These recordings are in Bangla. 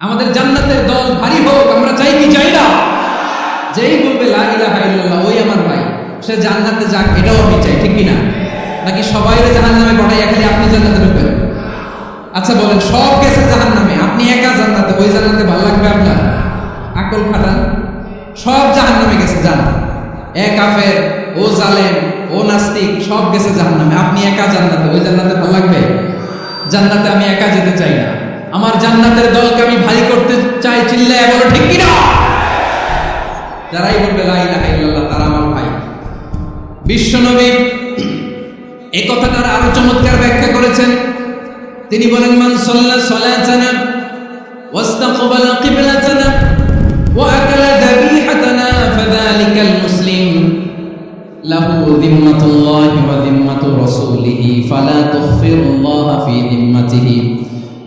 আমাদের জান্নাতের দল ভারী হোক, আমরা চাই কি চাই না? যেই বলবে লা ইলাহা ইল্লাল্লাহ ওই আমার ভাই, সে জান্নাতে যাক, এটাও আমি চাই, ঠিক কিনা? নাকি সবাইরে জাহান্নামে পাঠাইয়া খালি আপনি জান্নাতে ঢুকবেন? আচ্ছা বলেন, সব গেছে জাহান্নামে, আপনি একা জান্নাতে, ওই জান্নাতে ভালো লাগবে আপনার? আকল খাটান। সব জাহান্নামে গেছে, যান। এ কাফের, ও জালেম, ও নাস্তিক, সব গেছে জাহান্নামে, আপনি একা জান্নাতে, ওই জান্নাতে ভালো লাগবে? জান্নাতে আমি একা যেতে চাই না, আমার জান্নাতের দলকে আমি ভারী করতে চাই। চিল্লায় বলো ঠিক কিনা? যারাই বলবে লা ইলাহা ইল্লাল্লাহ তারা আমার ভাই। বিশ্বনবী এই কথাটার আরো চমৎকার ব্যাখ্যা করেছেন। তিনি বলেন, মান সাল্লা সালাতানা ওয়াস্তাকবালা কিবলাতানা ওয়া আকালা যাবিহাতানা ফাযালিকাল মুসলিম লাহু যিম্মাতুল্লাহি ওয়া যিম্মাতু রাসূলিহি ফালা তুগফিরুল্লাহ ফি যিম্মাতিহি।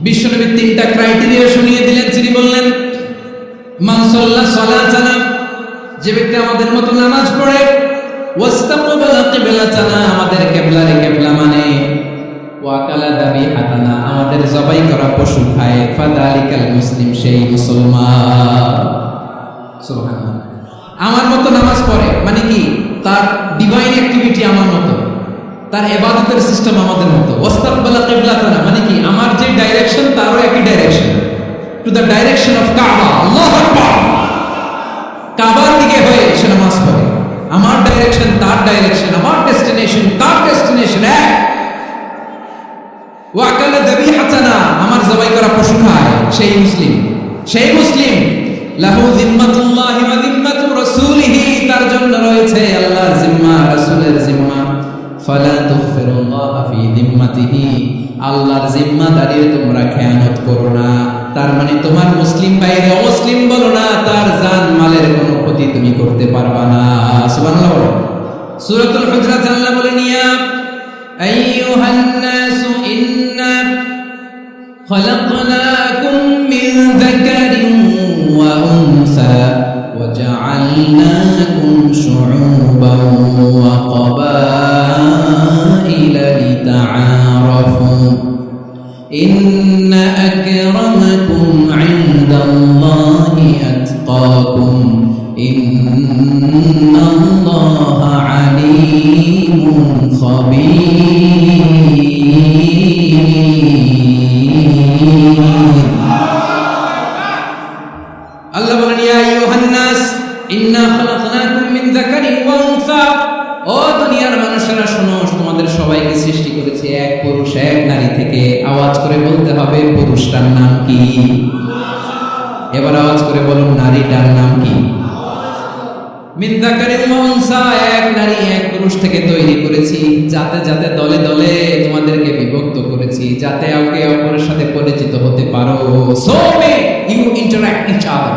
বিশ্বনবী তিনটা ক্রাইটেরিয়া শুনিয়ে দিলেন। তিনি বললেন, মান সাল্লা সালাতানা, যে ব্যক্তি আমাদের মতো নামাজ পড়ে, ওয়াস্তাকবালা কিবলাতানা, আমাদের কিবলারে কিবলা মানে, ওয়া আকালা যাবিহাতানা, আমাদের জবাই করা পশু খায়, ফাযালিকাল মুসলিম, সেই মুসলমান। সুবহানাল্লাহ। আমার মতো নামাজ পড়ে মানে কি? তার ডিভাইন অ্যাক্টিভিটি আমার মতো, তার ইবাদতের সিস্টেম আমাদের মতো। ওয়াস্তাকবালা কিবলাতানা মানে কি? আমার যে ডাইরেকশন তারও একই direction, to the direction of কাবা। আল্লাহু আকবার। কাবার দিকে হয়ে সে নামাজ পড়ে। আমার ডাইরেকশন তার ডাইরেকশন, আমার ডেস্টিনেশন তার ডেস্টিনেশন এক। ওয়া আকালা যাবিহাতানা, আমার জবাই করা পশু খায়, সেই মুসলিম। সেই মুসলিম লাহু যিম্মাতুল্লাহি ওয়া যিম্মাতু রাসূলিহি, তার জন্য রয়েছে আল্লাহর জিম্মা, রাসূলের জিম্মা। ফালা তুগফিরুল্লাহ ফি যিম্মাতিহি, আল্লাহর জিম্মাদারির তোমরা খেয়ানত করো না। তার মানে তোমার মুসলিম বাইরে অমুসলিম বলো না, তার জান মালের কোনো ক্ষতি তুমি করতে পারবা না। সুবহানাল্লাহ। সূরাতুল হুজরাত আল্লাহ বলেন, ইয়া আইয়ুহান নাসু ইন্না খলাকনাকুম মিন যাকারিন ওয়া উনসা ওয়া জাআলনাকুম শুউবান ওয়া ক্বাবাইলা লিতাআরাফু ইন্না আকরামাকুম ইনদাল্লাহি আতকাকুম ইন্নাল্লাহা আলীমুন খাবীর। আল্লাহ বলেন, ইয়া আইয়ুহান নাস ইন্না খালাকনাকুম মিন যাকারিন ওয়া উনসা, ও দুনিয়ার মানুষেরা শোনো, তোমাদের সবাইকে সৃষ্টি করেছে এক পুরুষ এক নারী থেকে। আওয়াজ করে বলতে হবে, পুরুষটার নাম কি? এবার আওয়াজ করে বলুন, নারীটার নাম কি? মিন যাকারিন ওয়া উনসা, এক নারী এক পুরুষ থেকে তৈরি করেছি। যাতে যাতে দলে দলে তোমাদেরকে বিভক্ত করেছি, যাতে একে অপরের সাথে পরিচিত হতে পারো। So you interact each other.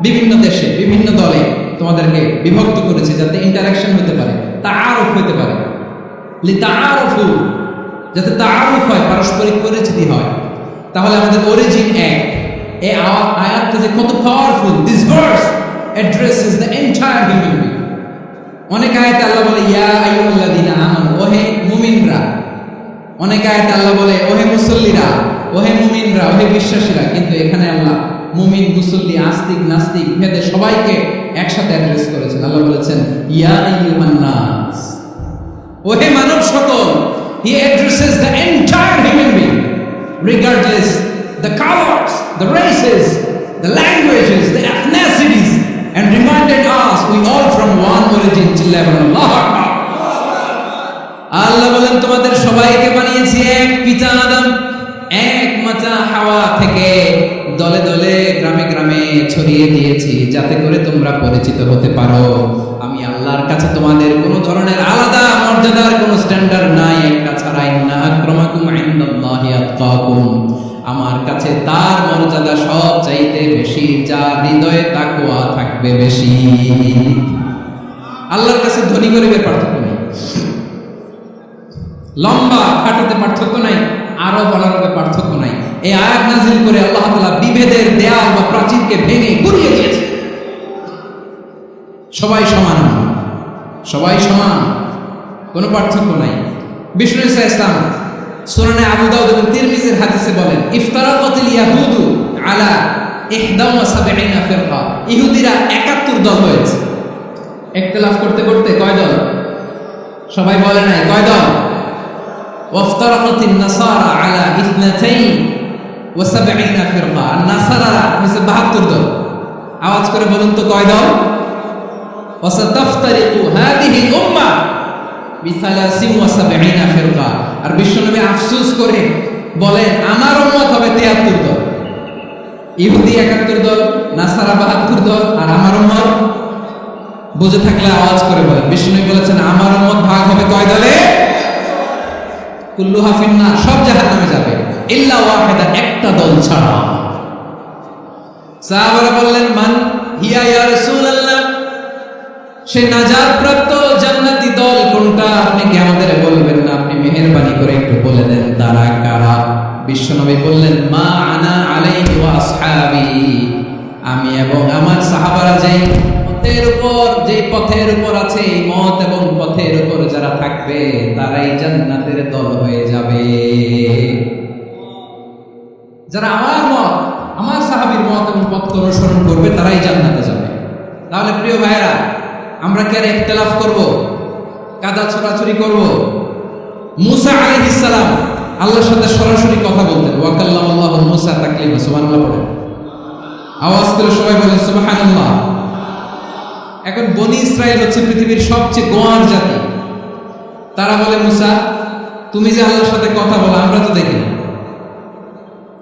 বিভিন্ন দেশে বিভিন্ন দলে তোমাদেরকে বিভক্ত করেছে যাতে ইন্টারঅ্যাকশন হতে পারে, তাআরুফ হতে পারে। লিতাআরুফু, যাতে তাআরুফ হয়, পারস্পরিক পরিচিতি হয়। তাহলে আমাদের অরিজিন এক। এই আয়াতটা যে কত powerful! This verse addresses the entire human being. অনেক আয়াতে আল্লাহ বলে, ইয়া আইয়ুহাল্লাযীনা আমানু, ওহে মুমিনরা। অনেক আয়াতে আল্লাহ বলে, ওহে মুসল্লিরা, ওহে মুমিনরা, ওহে বিশ্বাসীরা। কিন্তু এখানে আল্লাহ মুমিন, মুসল্লি, আস্তিক, নাস্তিক ভেদে সবাইকে একসাথে অ্যাড্রেস করেছেন। আল্লাহ বলেছেন, ইয়া আইয়ুহান নাস, ওহে মানব সকল। He addresses the entire human being, regardless the colors, the races, the languages, the ethnicities, and reminded us we all from one origin. Allahu Akbar. আল্লাহ বলেন, তোমাদের সবাইকে বানিয়েছি এক পিতা আদম, এক মাতা হাওয়া থেকে। দলে দলে গ্রামে গ্রামে ছড়িয়ে দিয়েছি যাতে করে তোমরা পরিচিত হতে পারো। আমি আল্লাহর কাছে তোমাদের কোনো ধরনের আলাদা মর্যাদার কোনো স্ট্যান্ডার্ড নাই একটা ছাড়া। ইন্না আকরামাকুম ইনদাল্লাহি আতকাকুম, আমার কাছে তার মর্যাদা সব চাইতে বেশি, যার হৃদয়ে তাকওয়া থাকবে বেশি। আল্লাহর কাছে ধনী গরিবের পার্থক্য নেই, লম্বা খাটোতে পার্থক্য নাই, আরো বলারবে পার্থক্য নাই। এই আয়াত নাযিল করে আল্লাহ তাআলা বিভেদের দেয়াল বা প্রাচীরকে ভেঙে গুড়িয়ে দিয়েছে। সবাই সমান, সবাই সমান, কোনো পার্থক্য নাই। বিষ্ণু ঈসা ইসলাম সুনানে আবু দাউদ এবং তিরমিজির হাদিসে বলেন, ইফতারাকাতিল ইয়াহুদু আলা 71 ফিরকা, ইহুদিরা 71 দল হয়েছে। ইখতিলাফ করতে করতে কয় দল? সবাই বলে নাই কয় দল? ওয়াফতারাকাতিন নাসারা আলা 72 ফিরকা, আর নাসারারা হইছে 72 দল। আওয়াজ করে বলুন তো কয় দল? ওয়াসাতাফতারিকু হাদিহি উম্মাহ বি73 ফিরকা। আর বিশ্বনবী আফসোস করে বলেন আমার উম্মত হবে 73 দল। ইহুদি 71 দল, নাসারা 72 দল, আর আমার উম্মত বুঝে থাকলে আওয়াজ করে বলেন। বিশ্বনবী বলেছেন আমার উম্মত ভাগ হবে কয় দলে? কুল্লুহা ফিন্নার, সব জাহান্নামে যাবে ইল্লা ওয়াহিদা, একটা দল ছাড়া। সাহাবারা বললেন মান হিয়া ইয়া রাসূলুল্লাহ, সে নাজাত প্রাপ্ত জান্নাতি দল কোনটা? আপনি কি আমাদের বলবেন না? আপনি মেহেরবানি করে একটু বলে দেন তারা কারা। বিশ্বনবী বললেন মা আনা আলাইহি ওয়া আসহাবি, আমি এবং আমার সাহাবারা যেই পথের উপর আছে, এই মত এবং পথের উপর যারা থাকবে তারাই জান্নাতের দল হয়ে যাবে। যারা আমার মত, আমার সাহাবীর মত এবং পথ অনুসরণ করবে তারাই জান্নাতে যাবে। তাহলে প্রিয় ভাইরা, আমরা কি আর ইখতিলাফ করব, কাদা ছোড়াছুরি করব? মুসা আলাইহিস সালাম আল্লাহর সাথে সরাসরি কথা বলতেন। ওয়া কাল্লামাল্লাহু মুসা তাকলিমা, সুবহানাল্লাহ পড়েন। আওয়াজ করে সবাই বলেন সুবহানাল্লাহ। এখন বনি ইসরাইল হচ্ছে পৃথিবীর সবচেয়ে গোয়ার জাতি। তারা বলে মুসা, তুমি যে আল্লাহর সাথে কথা বলো আমরা তো দেখি না,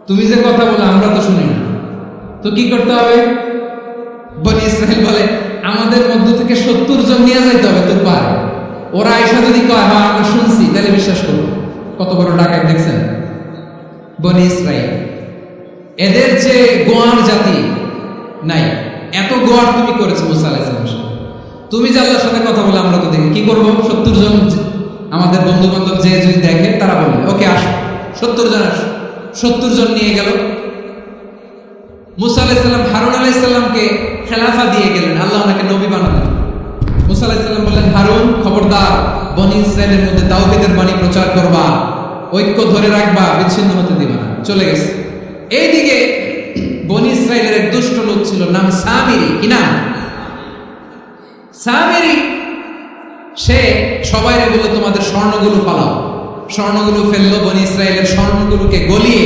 তুমি যে কথা বলো আমরা তো শুনি না, তো কি করতে হবে? বনি ইসরাইল বলে আমাদের মধ্য থেকে 70 জন নিয়ে যাইতে হবে তোর পারে। ওরা আয়েশা যদি কয় হ্যাঁ আমরা শুনছি, তাহলে বিশ্বাস করবো। কত বড় ডাকাত দেখছেন বনি ইসরাইল। এদের যে গোয়ার জাতি নাই, এত গোয়ার তুমি করেছো মুসা আলাইহিস সালাম। তুমি যে আল্লাহর সাথে কথা বলে আমরা তো দেখি, কি করবো? 70 জন আমাদের বন্ধু বান্ধব যে যদি দেখে তারা বলবে ওকে আসো, 70 জন আসো। 70 জন নিয়ে গেল। মুসা আলাইহিস সালাম হারুন আলাইহিস সালামকে খেলাফা দিয়ে গেলেন, আল্লাহ ওনাকে নবী বানালেন। মুসা আলাইহিস সালাম বললেন হারুন খবরদার, বনি ইসরাইলের মধ্যে তাওহীদের বাণী প্রচার করবা, ঐক্য ধরে রাখবা, বিচ্ছিন্ন হতে দিবা না। চলে গেছে। এইদিকে বনি ইসরাইলের এক দুষ্ট লোক ছিল, নাম সামিরি। কি নাম? সামিরি। সে সবাইরে বলল তোমাদের স্বর্ণগুলো ফালাও। স্বর্ণগুলো ফেললো, বনি ইসরাইলের স্বর্ণগুলোকে গলিয়ে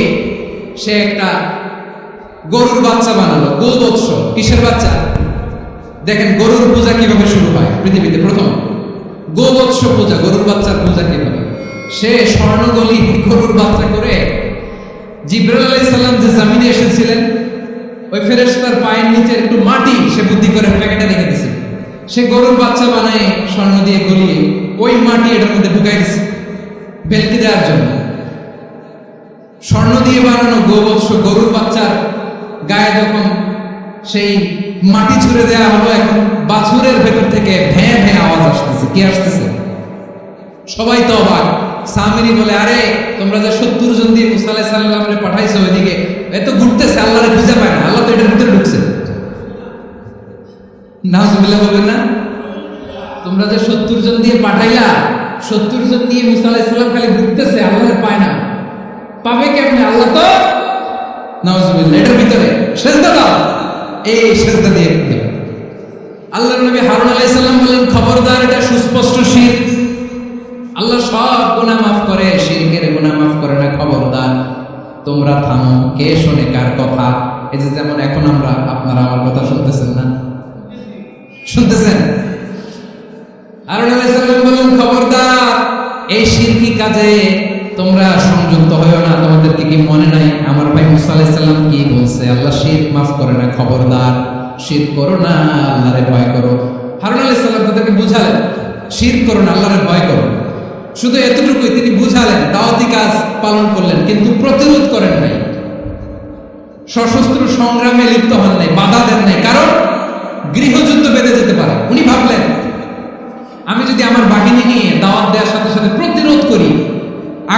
সে একটা গরুর বাচ্চা বানালো। গোবৎস। কিসের বাচ্চা? দেখেন গরুর পূজা কিভাবে শুরু হয় পৃথিবীতে প্রথম। গোবৎস পূজা, গরুর বাচ্চার পূজা কিভাবে। সে স্বর্ণগলি গরুর বাচ্চা করে জিবরাইল আলাইহিস সালাম যে জমিনে এসেছিলেন, ওই ফেরেশতার পায়ের নিচে একটু মাটি সে বুদ্ধি করে প্যাকেটে রেখে দিয়েছে। সে গরুর বাচ্চা বানায় স্বর্ণ দিয়ে গলিয়ে ওই মাটি এটার মধ্যে ঢুকাই দিচ্ছে বেলকি দেওয়ার জন্য। স্বর্ণ দিয়ে বানানো গোবৎস গরুর বাচ্চার গায়ে যখন সেই মাটি ছুঁড়ে দেওয়া হলো, এখন বাছুরের ভেতর থেকে ভ্যাঁ ভ্যাঁ আওয়াজ আসতেছে। কি আসতেছে? সবাই তো অবাক। সামিরি বলে আরে তোমরা যে 70 জন দিয়ে মুসা আলাইহিস সালামকে পাঠাইছো ওইদিকে, এত ঘুরতেছে, আল্লাহরে খুঁজে পায় না, আল্লাহ তো এটার ভিতরে ঢুকছে। নাউজুবিল্লাহ বলবেন না? তোমরা যে 70 জন দিয়ে পাঠাইলা, 70 জন দিয়ে মুসা আলাইহিস সালাম খালি ঘুরতেছে, আল্লাহরে পায় না। পাবে কেমনে? আল্লাহ তো নাউজুবিল্লাহ এটার ভিতরে সেজদা দাও। এই সেজদা দিয়ে আল্লাহর নবী হারুন আলাইহিস সালাম বললেন খবরদার, এটা সুস্পষ্ট শিরক। আল্লাহ সব গুনাহ মাফ করে, শিরকের গুনাহ মাফ করে না। খবরদার তোমরা থামো। কে শোনে কার কথা? এই যে যেমন এখন আপনারা আমার কথা শুনতেছেন না? শুনতেছেন? হারুন আলাইহিস সালাম বললেন খবরদার, এই শিরকি কাজে তোমরা সংযুক্ত হয়ো না। তোমাদেরকে কি মনে নাই আমার ভাই মুসা আলাইহিস সালাম কি বলছে? আল্লাহ শিরক মাফ করে না। খবরদার শিরক করো না, আল্লাহরে ভয় করো। হারুন আলাইহিস সালাম তাদেরকে বুঝালেন শিরক করো না, আল্লাহরে ভয় করো। শুধু এতটুকুই তিনি বুঝালেন, দাওয়াতি কাজ পালন করলেন, কিন্তু প্রতিরোধ করেন নাই, সশস্ত্র সংগ্রামে লিপ্ত হন নাই, বাধা দেন নাই। কারণ গৃহযুদ্ধ বেঁধে যেতে পারে। উনি ভাবলেন আমি যদি আমার বাহিনী নিয়ে দাওয়াত দেওয়ার সাথে সাথে প্রতিরোধ করি,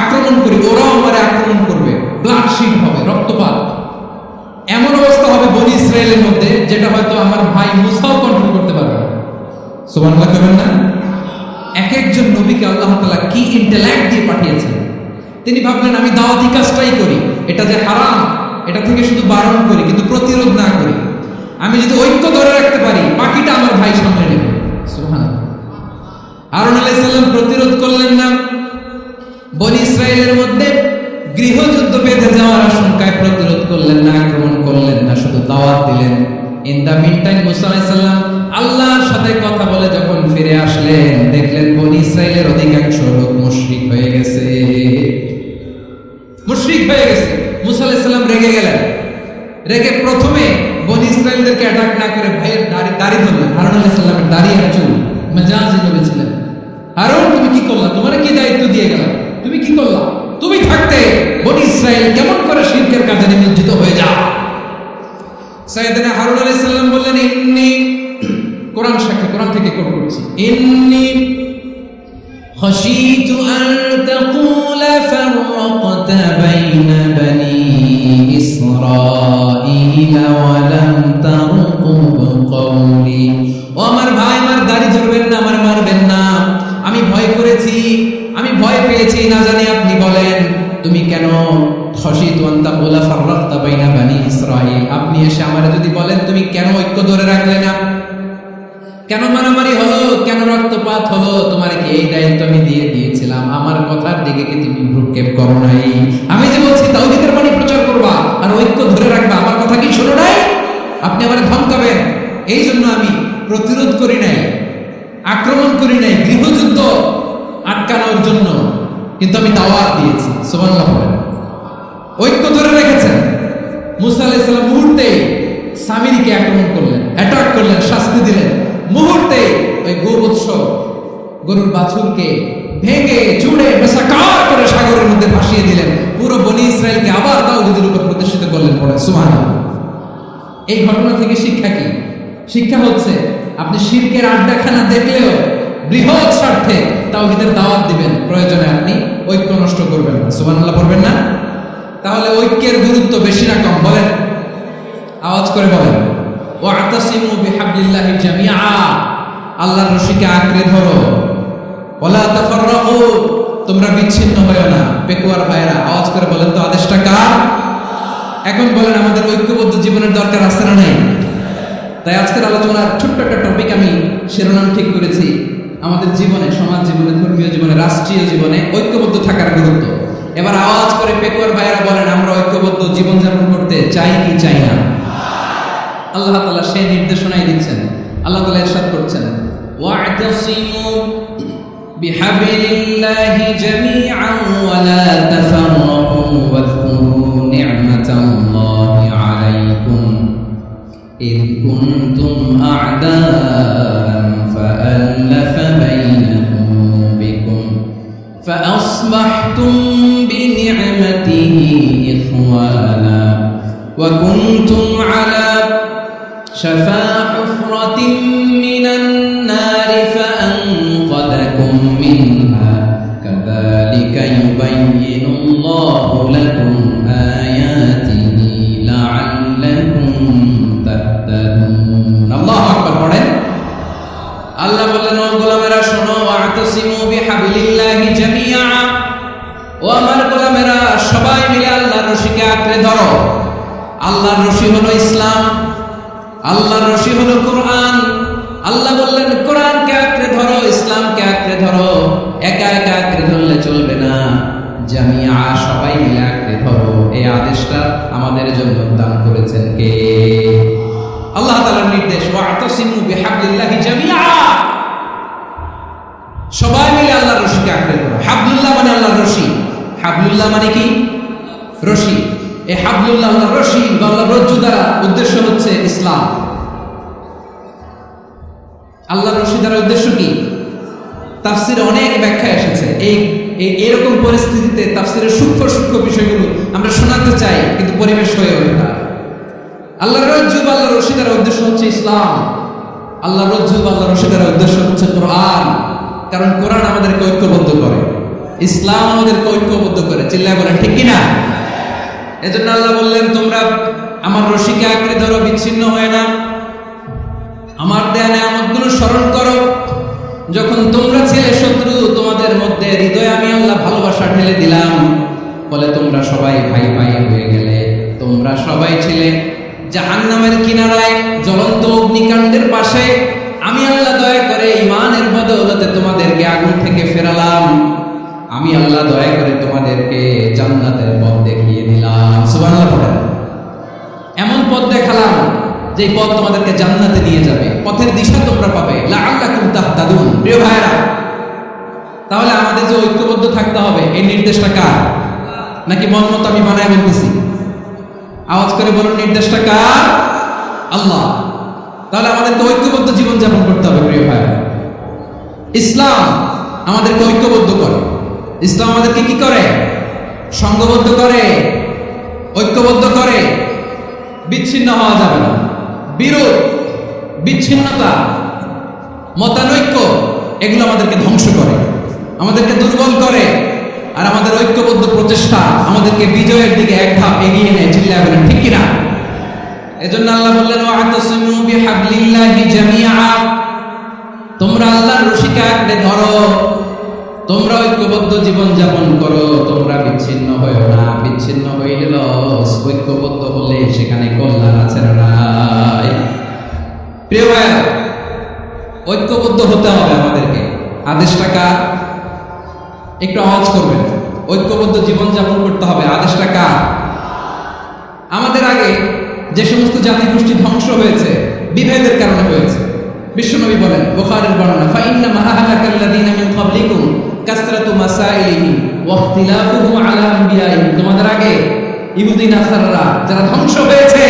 আক্রমণ করি, ওরাও আমারে আক্রমণ করবে, ব্লাডশিট হবে, রক্তপাত, এমন অবস্থা হবে বনি ইসরায়েলের মধ্যে যেটা হয়তো আমার ভাই মুসাও কন্ট্রোল করতে পারবে না। সুবহানাল্লাহ করবেন না? এক একজন নবীকে আল্লাহ তাআলা কি ইন্টেলেক্ট দিয়ে পাঠিয়েছেন। তিনি ভাবলেন আমি দাওয়াতি কাজটাই করি, এটা যে হারাম এটা থেকে শুধু বারণ করি কিন্তু প্রতিরোধ না আমি যদি ঐক্য ধরে রাখতে পারি বাকিটা আমার ভাই সামনে নেবে। সুবহানাল্লাহ। হারুন আলাইহিস সালাম প্রতিরোধ করলেন না, বনি ইসরাইলের মধ্যে গৃহযুদ্ধ বেঁধে যাওয়ার আশঙ্কায় প্রতিরোধ করলেন না, আক্রমণ করলেন না, শুধু দাওয়াত দিলেন। ইন দা মিন টাইম মুসা আলাইহিস সালাম আল্লাহর সাথে কথা বলে যখন ফিরে আসলেন, দেখলেন বনি ইসরাইলের অধিকাংশ লোক মুশরিক হয়ে গেছে, মুশরিক হয়ে গেছে। মুসা আলাইহিস সালাম রেগে গেলেন, রেগে প্রথমে বনি ইসরাইলদেরকে অ্যাটাক না করে ভাইয়ের দাড়ি ধরলেন। হারুন আলাইহিস সালামের দাড়ি আর চুল মেজাজি বলেছিলেন, হারুন তুমি কি করলা? তোমার কি দায়িত্ব দিয়ে গেলাম, তুমি কি করলা? তুমি থাকতে বনি ইসরাইল কেমন করে শিরকের কাজে নিমজ্জিত হয়ে যায়? সাইয়েদনা হারুন আলাইহিস সালাম বললেন, ইন্নী, কোরআন সাক্ষী, কোরআন থেকে কোট করছি, ইন্নী খাশীতু আন তাকুলা ফাররাকতা বাইনা বনি ইসরাঈলা ওয়া লাম তারকুব কওলি। ও আমার ভাই, আমার দাড়ি ধরবেন না, আমার মারবেন না। আমি ভয় করেছি, আমি ভয় পেয়েছি, না জানি আপনি বলেন তুমি কেন খাশীতু আন তাকুলা ফাররাকতা বাইনা বনি ইসরাঈল, আপনি এসে আমারে যদি বলেন তুমি কেন ঐক্য ধরে রাখলে না, কেন মারামারি হলো, কেন রক্তপাত হলো, তোমার কি এই দায়িত্ব আমি দিয়ে দিয়েছিলাম? আমার কথার দিকে কি তুমি ভ্রুক্ষেপ করো নাই? আমি যে বলছি তাওহীদের বাণী প্রচার করবা আর ঐক্য ধরে রাখবা, আমার কথা কি শোনো নাই? আপনি আমারে ধমকাবেন, এই জন্য আমি প্রতিরোধ করি নাই, আক্রমণ করি নাই, গৃহযুদ্ধ আটকানোর জন্য, কিন্তু আমি দাওয়াত দিয়েছি। সুবহানাল্লাহ বলেন। ঐক্য ধরে রেখেছেন। মুসা আলাইহিস সালাম মুহূর্তে সামিরীকে আক্রমণ করলেন, অ্যাটাক করলেন, শাস্তি দিলেন। মুহূর্তে ওই গোবৎস গরুর বাছুরকে ভেঙে চুড়ে মেসাকার করে সাগরের মধ্যে ভাসিয়ে দিলেন। পুরো বনি ইসরাইলকে আবার তাওহীদের উপর প্রতিষ্ঠিত করলেন। পড়ে সুবহানাল্লাহ। এই ঘটনা থেকে শিক্ষা কি? শিক্ষা হচ্ছে আপনি শিরকের আড্ডাখানা দেখলেও বৃহৎ স্বার্থে তাওহীদের দাওয়াত দিবেন, প্রয়োজনে আপনি ঐক্য নষ্ট করবেন না। সুবহানাল্লাহ পড়বেন না? তাহলে ঐক্যের গুরুত্ব বেশি না কম? বলেন, আওয়াজ করে বলেন। ওয়া'তাসিমু বিহাবলিল্লাহি জামিআ, আল্লাহর রশিকে আঁকড়ে ধরো। ওয়ালা তাফাররাকু, তোমরা বিচ্ছিন্ন হয়ো না। পেকুয়ার ভাইরা আওয়াজ করে বলেন তো, আদেশটা কার? এখন বলেন, আমাদের ঐক্যবদ্ধ জীবনের দরকার আছে না নাই? তাই আজকের আলোচনার ছোট্ট একটা টপিক আমি শিরোনাম ঠিক করেছি, আমাদের জীবনে, সমাজ জীবনে, ধর্মীয় জীবনে, রাষ্ট্রীয় জীবনে ঐক্যবদ্ধ থাকার গুরুত্ব। এবার আওয়াজ করে পেকুয়ার ভাইরা বলেন, আমরা ঐক্যবদ্ধ জীবনযাপন করতে চাই কি চাই না? আল্লাহ তাআলা সেই নির্দেশনাই দিচ্ছেন। আল্লাহ তাআলা ইরশাদ করছেন, ওয়া'তাসিমু বিহাবলিল্লাহি জামিআন ওয়া লা তাফাররাকু ওয়াযকুরু নি'মাতাল্লাহি আলাইকুম ইয কুনতুম আ'দাআন ফাআল্লাফা বাইনা কুলুবিকুম ফাআসবাহতুম বিনি'মাতিহি ইখওয়ানা ওয়া কুনতুম আলা شفا حفرة من النار فأنقذكم منها كذلك يبين الله لكم آياته لعلكم تهتدون الله أكبر পড়েন। আল্লাহ বলেন, ও গোলামেরা শোনো, ওয়া'তাসিমু বিহাবলিল্লাহি জামিআ, ও আমার গোলামেরা সবাই মিলে আল্লাহর রশিকে আঁকড়ে ধরো। আল্লাহর রশি হলো ইসলাম, আল্লাহর রশি হলো কোরআন। আল্লাহ বললেন কোরআনকে আঁকড়ে ধরো, ইসলামকে আঁকড়ে ধরো। একা একা আঁকড়ে ধরলে চলবে না, জামিআ, সবাই মিলে আঁকড়ে ধরো। এই আদেশটা আমাদের জন্য দান করেছেন কে? আল্লাহ তাআলার নির্দেশ, ওয়া'তাসিমু বিহাবলিল্লাহি জামিআ, সবাই মিলে আল্লাহর রশিকে আঁকড়ে ধরো। হাবলুল্লাহ মানে আল্লাহর রশি। হাবলুল্লাহ মানে কি? রশি। এই হাবলুল্লাহ, আল্লাহর রশি বা আল্লাহর রজ্জু দ্বারা উদ্দেশ্য হচ্ছে ইসলাম। আল্লাহর রশি দ্বারা উদ্দেশ্য কি? তাফসিরে অনেক ব্যাখ্যা এসেছে। এরকম পরিস্থিতিতে তাফসিরের সূক্ষ্ম সূক্ষ্ম বিষয়গুলো আমরা শোনাতে চাই, কিন্তু পরিবেশ হয়ে ওঠে না। আল্লাহর রজ্জু বা আল্লাহর রশি দ্বারা উদ্দেশ্য হচ্ছে ইসলাম। আল্লাহর রজ্জু বা আল্লাহর রশি দ্বারা উদ্দেশ্য হচ্ছে কোরআন। কারণ কোরআন আমাদেরকে ঐক্যবদ্ধ করে, ইসলাম আমাদেরকে ঐক্যবদ্ধ করে। চিল্লায় বলেন ঠিক কিনা? এজন্য আল্লাহ বললেন, তোমরা আমার রশিকে আঁকড়ে ধরো, বিচ্ছিন্ন হয় না। আমার দেয়া নিয়ামতগুলো স্মরণ করো। যখন তোমরা ছিলে শত্রু, তোমাদের মধ্যে হৃদয়ে আমি আল্লাহ ভালোবাসা ঢেলে দিলাম, ফলে তোমরা সবাই ভাই ভাই হয়ে গেলে। তোমরা সবাই ছিলে জাহান্নামের কিনারায় জ্বলন্ত অগ্নিকাণ্ডের পাশে আমি আল্লাহ দয়া করে ঈমানের বদৌলতে তোমাদেরকে আগুন থেকে ফেরালাম, আমি আল্লাহ দয়া করে তোমাদেরকে জান্নাতের পথ দেখিয়ে দিলাম। সুবহানাল্লাহ পড়েন। এমন পথ দেখালাম যে পথ তোমাদেরকে জান্নাতে নিয়ে যাবে, পথের দিশা তোমরা পাবে, লাআল্লাকুম তাহতাদুন। প্রিয় ভাইরা, তাহলে আমাদের যে ঐক্যবদ্ধ থাকতে হবে এই নির্দেশটা কার? নাকি মন মতো আমি বানায় বলতেছি? আওয়াজ করে বলুন, নির্দেশটা কার? আল্লাহ। তাহলে আমাদেরকে ঐক্যবদ্ধ জীবন যাপন করতে হবে। প্রিয় ভাইরা, ইসলাম আমাদেরকে ঐক্যবদ্ধ করে। ইসলাম আমাদেরকে কি করে? সংঘবদ্ধ করে, ঐক্যবদ্ধ করে। বিচ্ছিন্ন হওয়া যাবে না। বিরোধ, বিচ্ছিন্নতা, মতানৈক্য এগুলো আমাদেরকে ধ্বংস করে, আমাদেরকে দুর্বল করে। আর আমাদের ঐক্যবদ্ধ প্রচেষ্টা আমাদেরকে বিজয়ের দিকে এক ধাপ এগিয়ে নেয়। চিল্লায় বলেন ঠিক কিনা? এজন্য আল্লাহ বললেন, ওয়া'তাসিমু বিহাবলিল্লাহি জামিআ, তোমরা আল্লাহর রশিকে আঁকড়ে ধরো, তোমরা ঐক্যবদ্ধ জীবন যাপন করো, তোমরা বিচ্ছিন্ন হয়েও না। বিচ্ছিন্ন হইলে লস, ঐক্যবদ্ধ হলে সেখানে কল্যাণ আছে না নাই? প্রিয় ভাইরা, ঐক্যবদ্ধ হতে হবে আমাদেরকে। আদেশটা কার? একটু আওয়াজ করবেন। ঐক্যবদ্ধ জীবন যাপন করতে হবে, আদেশটা কার? আমাদের আগে যে সমস্ত জাতি গোষ্ঠী ধ্বংস হয়েছে বিভেদের কারণে হয়েছে। বিশ্বনবী বলেন, বুখারীর বর্ণনা, ফাইন্না মা আহলাকাল্লাযীনা মিন ক্বাবলিকুম কাসরাতু মাসাইলিহিম ওয়া ইখতিলাফুহুম আলা আনবিয়াইহিম। তোমাদের আগে ইহুদি নাসারারা যারা ধ্বংস হয়েছে,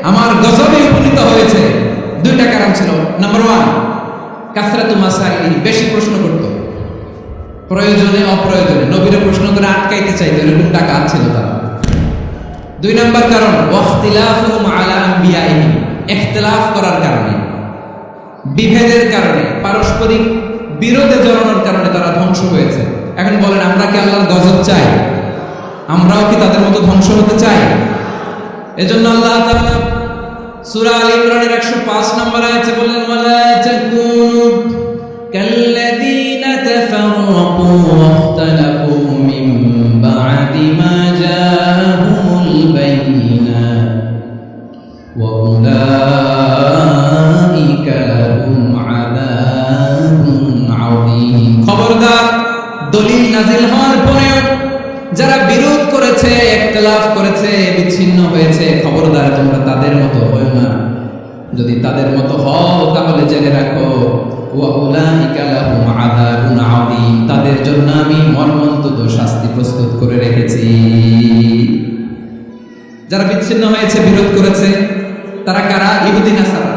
আমার গজবে উপনীত হয়েছে, দুইটা কারণ ছিল। নাম্বার 1, কাসরাতু মাসাইলিহিম, বেশি প্রশ্ন করত, প্রয়োজনে অপ্রয়োজনে নবীরা প্রশ্ন করে আটকাইতে চাইতো, এরকম টাকা ছিল তারা। 2 নম্বর কারণ, ওয়া ইখতিলাফুহুম আলা আনবিয়াইহিম, ইখতিলাফ করার কারণে, বিভেদের কারণে, পারস্পরিক বিরোধে জড়ানোর কারণে তারা ধ্বংস হয়েছে। এখন বলেন, আমরা কি আল্লাহর গজব চাই? আমরাও কি তাদের মতো ধ্বংস হতে চাই? এজন্য আল্লাহ তাআলা সূরা আল ইমরানের 105 নম্বর আয়াতে বললেন, ওয়ালা তাকুনু কাল্লাযীনা তাফাররাকু ওয়া ইখতালাফু মিন বা'দি মা জাআহুমুল বায়িনাত ওয়া উলাইকা লাহুম আযাবুন আযীম। খবরদার, দলিল নাজিল হওয়ার পরেও যারা বিরোধ করেছে, ইখতিলাফ করেছে, বিচ্ছিন্ন হয়েছে, খবরদার তোমরা তাদের মতো হয়ো না। যদি তাদের মতো হও তাহলে জেনে রাখো, ওয়া উলাইকা লাহুম আযাবুন আযীম, তাদের জন্য আমি মর্মন্তুদ শাস্তি প্রস্তুত করে রেখেছি। যারা বিচ্ছিন্ন হয়েছে, বিরোধ করেছে, তারা কারা? ইহুদি নাসারা।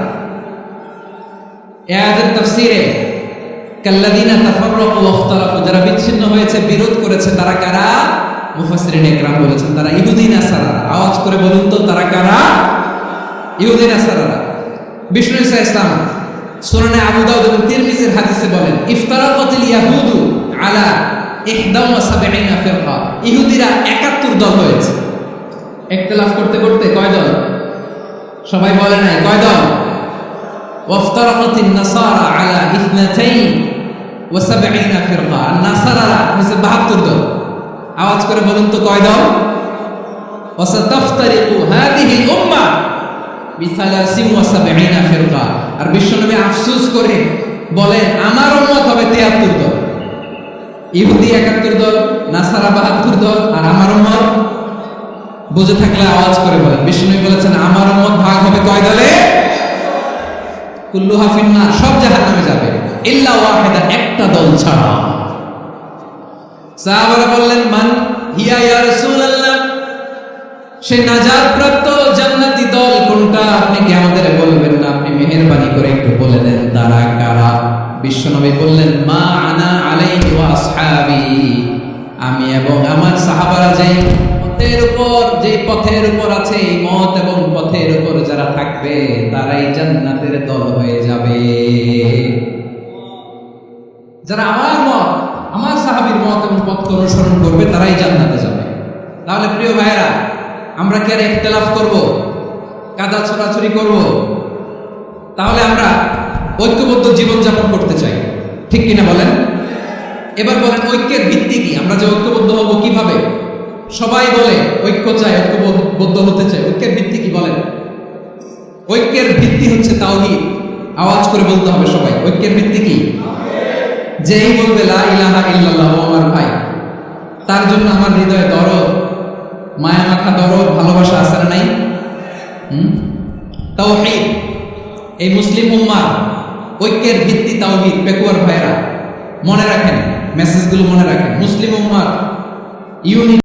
এই আয়াতের তাফসীরে কাল্লাযীনা তাফাররাকু ওয়া ইখতালাফু, যারা বিচ্ছিন্ন হয়েছে, বিরোধ করেছে, তারা কারা? মুফাসসিরিন ইকরাম বলেছেন তারা ইহুদি নাসারা। আওয়াজ করে বলুন তো, তারা কারা? ইহুদি নাসারা। বিষ্ণু ঈসা ইসলাম সুনানে আবু দাউদ এবং তিরমিজির হাদিসে বলেন, ইফতারাকাতিল ইয়াহুদু আলা 71 ফিরকা, ইহুদিরা 71 দল হয়েছে। ইখতিলাফ করতে করতে কয় দল? সবাই বলে নাই, কয় দল? ওয়াফতারাকাতিন নাসারা আলা 72 ফিরকা, আর নাসারারা হচ্ছে 72 দল। আওয়াজ করে বলুন তো, কয় দল? ওয়াসাতাফতারিকু হাদিহিল উম্মাহ বি73 ফিরকা। আর বিশ্বনবী আফসোস করে বলেন, আমার উম্মত হবে 73 দল। ইহুদি 71 দল, নাসারা 72 দল, আর আমার উম্মত, বুঝে থাকলে আওয়াজ করে বলেন। বিশ্বনবী বলেছেন, আমার উম্মত ভাগ হবে কয় দলে? কুল্লুহা ফিন্নার, সব জাহান্নামে যাবে, ইল্লা ওয়াহিদা, একটা দল ছাড়া। সাহাবারা বললেন, মান হিয়া ইয়া রাসূলুল্লাহ, সেই নাজাত প্রাপ্ত জান্নাতি দল কোনটা? আপনি কি আমাদের বলবেন না? আপনি মেহেরবানি করে একটু বলে দেন তারা কারা? বিশ্বনবী বললেন, মা আনা আলাইহি ওয়া আসহাবি, আমি এবং আমার সাহাবারা যে পথের উপর আছে, এই মত এবং পথের উপর যারা থাকবে তারাই জান্নাতের দল হয়ে যাবে। যারা আমার মত, আমার সাহাবীর মত এবং পথকে অনুসরণ করবে তারাই জান্নাতে যাবে। তাহলে প্রিয় ভাইরা, আমরা কি আর ইখতিলাফ করব, কাদা ছোড়াছুরি করব? তাহলে আমরা ঐক্যবদ্ধ জীবন যাপন করতে চাই, ঠিক কিনা বলেন? এবার বলেন, ঐক্যের ভিত্তি কি? আমরা যে ঐক্যবদ্ধ হব কিভাবে? সবাই বলে ঐক্য চাই, ঐক্যবদ্ধ হতে চাই, ঐক্যের ভিত্তি কি বলেন? ঐক্যের ভিত্তি হচ্ছে তাওহীদ। আওয়াজ করে বলতে হবে সবাই, ঐক্যের ভিত্তি কি? যেই বলবে লা ইলাহা ইল্লাল্লাহ, ও আমার ভাই, তার জন্য আমার হৃদয়ে দরদ, মায়া মাখা দরদ, ভালোবাসা আছে না নাই? তাওহীদ। এই মুসলিম উম্মাহ ঐক্যের ভিত্তি তাওহীদ। পেকুয়ার ভাইরা মনে রাখেন, মেসেজগুলো মনে রাখেন। মুসলিম উম্মাহ ইউনিট